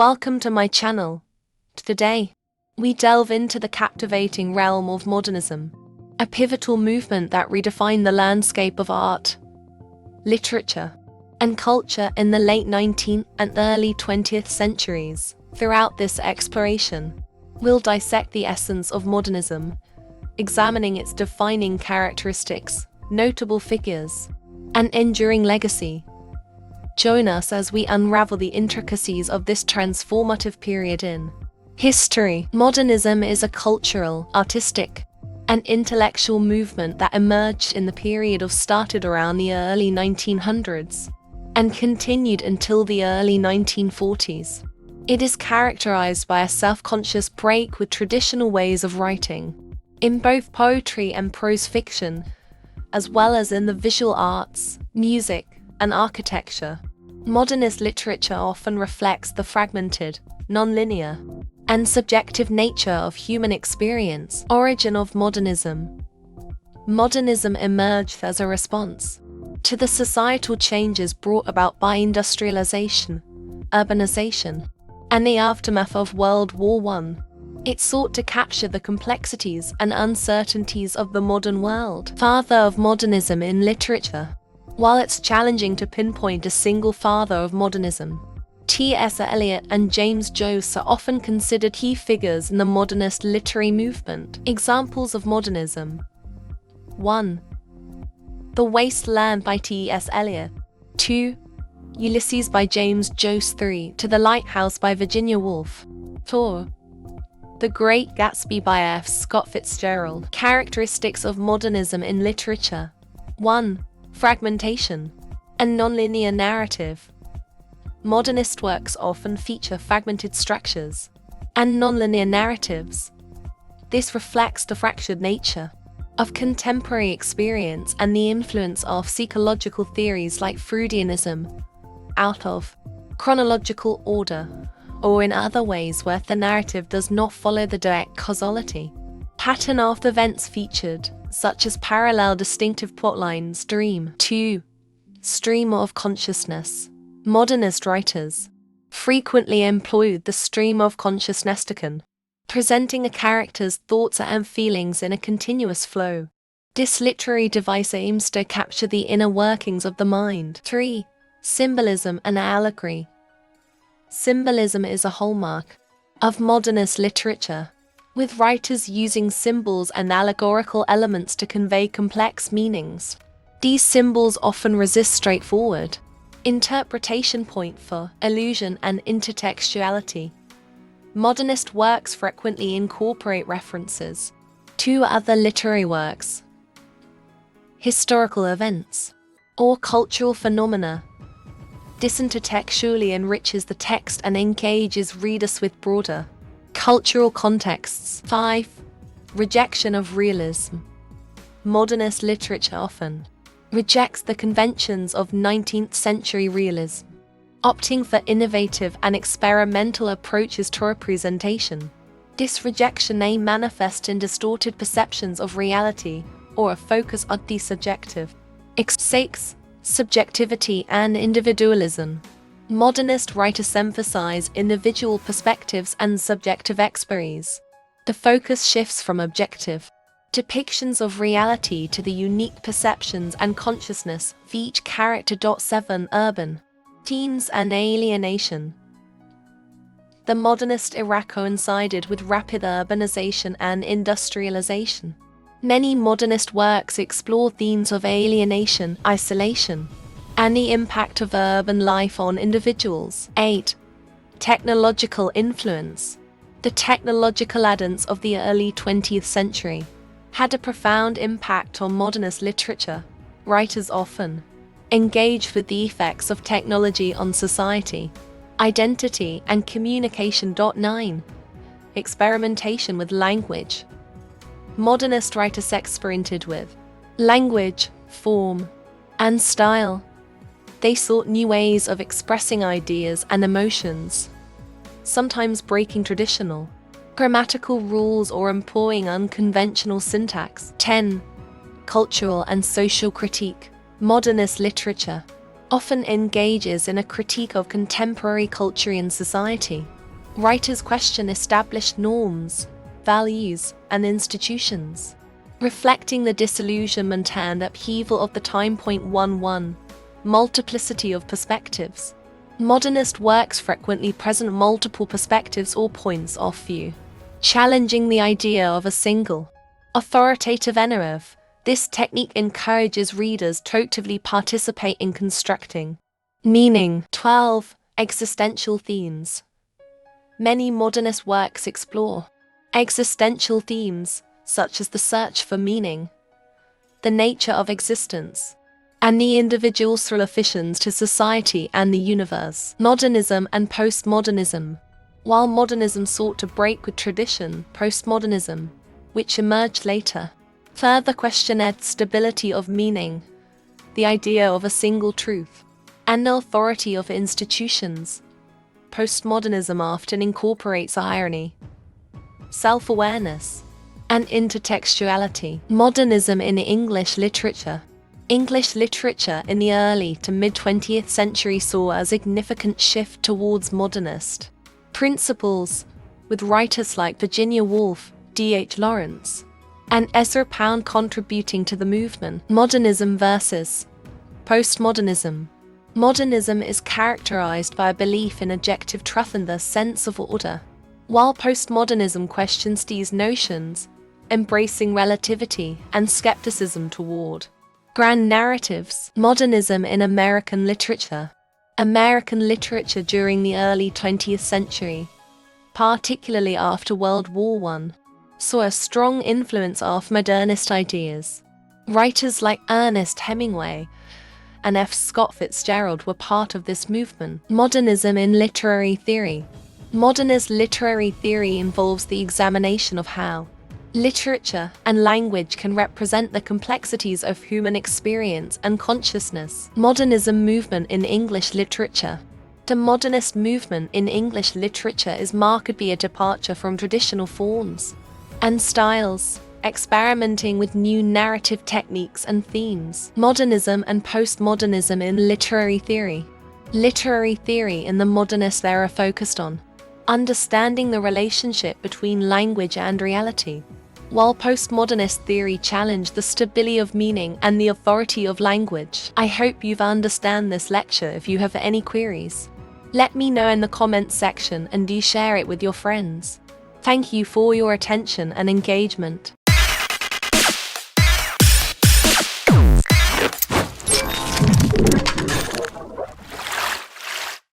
Welcome to my channel. Today, we delve into the captivating realm of modernism, a pivotal movement that redefined the landscape of art, literature, and culture in the late 19th and early 20th centuries. Throughout this exploration, we'll dissect the essence of modernism, examining its defining characteristics, notable figures, and enduring legacy. Join us as we unravel the intricacies of this transformative period in history. Modernism is a cultural, artistic, and intellectual movement that emerged in the period of started around the early 1900s and continued until the early 1940s. It is characterized by a self-conscious break with traditional ways of writing, in both poetry and prose fiction, as well as in the visual arts, music, and architecture. Modernist literature often reflects the fragmented, non-linear, and subjective nature of human experience. Origin of modernism. Modernism emerged as a response to the societal changes brought about by industrialization, urbanization, and the aftermath of World War I. It sought to capture the complexities and uncertainties of the modern world. Father of modernism in literature. While it's challenging to pinpoint a single father of modernism, T.S. Eliot and James Joyce are often considered key figures in the modernist literary movement. Examples of modernism. 1. The Waste Land by T.S. Eliot. 2. Ulysses by James Joyce. 3. To the Lighthouse by Virginia Woolf. 4. The Great Gatsby by F. Scott Fitzgerald. Characteristics of modernism in literature. 1. Fragmentation and nonlinear narrative. Modernist works often feature fragmented structures and nonlinear narratives. This reflects the fractured nature of contemporary experience and the influence of psychological theories like Freudianism, out of chronological order, or in other ways where the narrative does not follow the direct causality. Pattern of events featured, such as parallel distinctive plotlines. Dream. 2. Stream of consciousness. Modernist writers frequently employed the stream of consciousness, presenting a character's thoughts and feelings in a continuous flow. This literary device aims to capture the inner workings of the mind. 3. Symbolism and allegory. Symbolism is a hallmark of modernist literature, with writers using symbols and allegorical elements to convey complex meanings. These symbols often resist straightforward interpretation, point for illusion and intertextuality. Modernist works frequently incorporate references to other literary works, historical events, or cultural phenomena. This intertextually enriches the text and engages readers with broader cultural contexts. 5. Rejection of realism. Modernist literature often rejects the conventions of 19th century realism, opting for innovative and experimental approaches to representation. This rejection may manifest in distorted perceptions of reality or a focus on the subjective. 6. Subjectivity and individualism. Modernist writers emphasize individual perspectives and subjective experience. The focus shifts from objective depictions of reality to the unique perceptions and consciousness of each character. 7. Urban themes and alienation. The modernist era coincided with rapid urbanization and industrialization. Many modernist works explore themes of alienation, isolation, and the impact of urban life on individuals. 8. Technological influence. The technological advance of the early 20th century had a profound impact on modernist literature. Writers often engaged with the effects of technology on society, identity, and communication. 9. Experimentation with language. Modernist writers experimented with language, form, and style. They sought new ways of expressing ideas and emotions, sometimes breaking traditional grammatical rules or employing unconventional syntax. 10. Cultural and social critique. Modernist literature often engages in a critique of contemporary culture and society. Writers question established norms, values, and institutions, reflecting the disillusionment and upheaval of the time. 11. Multiplicity of perspectives. Modernist works frequently present multiple perspectives or points of view, challenging the idea of a single, authoritative narrative. This technique encourages readers to actively participate in constructing meaning. 12. Existential themes. Many modernist works explore existential themes, such as the search for meaning, the nature of existence, and the individual's relations to society and the universe. Modernism and postmodernism. While modernism sought to break with tradition, postmodernism, which emerged later, further questioned stability of meaning, the idea of a single truth, and the authority of institutions. Postmodernism often incorporates irony, self-awareness, and intertextuality. Modernism in English literature. English literature in the early to mid-20th century saw a significant shift towards modernist principles, with writers like Virginia Woolf, D.H. Lawrence, and Ezra Pound contributing to the movement. Modernism versus postmodernism. Modernism is characterized by a belief in objective truth and the sense of order, while postmodernism questions these notions, embracing relativity and skepticism toward grand narratives. Modernism in American literature. American literature during the early 20th century, particularly after World War I, saw a strong influence of modernist ideas. Writers like Ernest Hemingway and F. Scott Fitzgerald were part of this movement. Modernism in literary theory. Modernist literary theory involves the examination of how literature and language can represent the complexities of human experience and consciousness. Modernism movement in English literature. The modernist movement in English literature is markedly a departure from traditional forms and styles, experimenting with new narrative techniques and themes. Modernism and postmodernism in literary theory. Literary theory in the modernist era focused on understanding the relationship between language and reality, while postmodernist theory challenged the stability of meaning and the authority of language. I hope you've understand this lecture. If you have any queries, let me know in the comments section and do share it with your friends. Thank you for your attention and engagement.